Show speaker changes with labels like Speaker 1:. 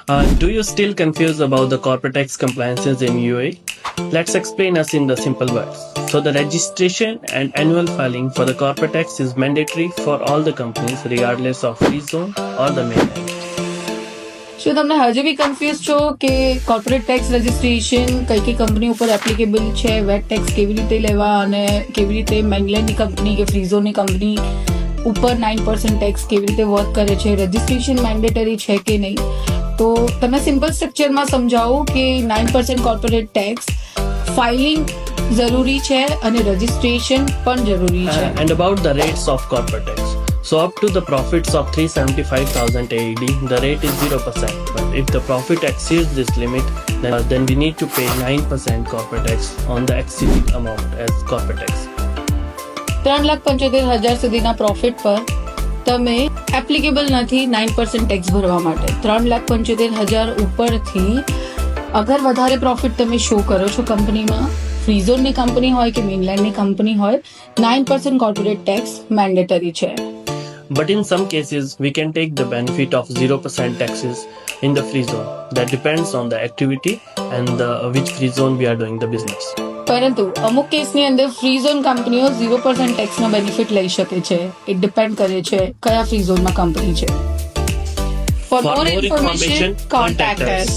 Speaker 1: Do you still confused about the corporate tax compliances in UAE? Let's explain us in the simple words. So the registration and annual filing for the corporate tax is mandatory for all the companies regardless of free zone or the mainland.
Speaker 2: શું તમને હજુ બી confuse છો કે corporate tax registration કઈ કઈ company ઉપર applicable છે, wet tax કેવી રીતે લેવા અને કેવી રીતે મેઇનલેન્ડની કંપની કે ફ્રી ઝોનની કંપની ઉપર 9% ટેક્સ કેવી રીતે વર્ક કરે છે, રજિસ્ટ્રેશન મેન્ડેટરી છે કે નહીં? તો તમે સિમ્પલ સ્ટ્રક્ચરમાં સમજાવો કે 9% કોર્પોરેટ ટેક્સ ફાઇલિંગ જરૂરી છે અને રજિસ્ટ્રેશન પણ જરૂરી છે.
Speaker 1: And about the rates of corporate tax. So up to the profits of 375,000 AED, the rate is 0%. But if the profit exceeds this limit, then we need to pay 9% corporate tax on the exceeding amount as corporate tax.
Speaker 2: 3,75,000 સુધીના profit પર તમે applicable નથી 9% tax ભરવા માટે. 3,75,000 ઉપરથી અગર વધારે profit તમે શો કરો છો કંપનીમાં, ફ્રી ઝોનની કંપની હોય કે મેઇનલેન્ડની કંપની હોય, 9% કોર્પોરેટ ટેક્સ મેન્ડેટરી છે.
Speaker 1: But in some cases, we can take the benefit of 0% taxes in the free zone. That depends on the activity and which free zone we are doing the business.
Speaker 2: પરંતુ અમુક કેસની અંદર free zone કંપનીઓ 0% ટેક્સનો benefit લઈ શકે છે. It depend કરે છે કયા ફ્રી ઝોનમાં કંપની છે. For more information, contact us.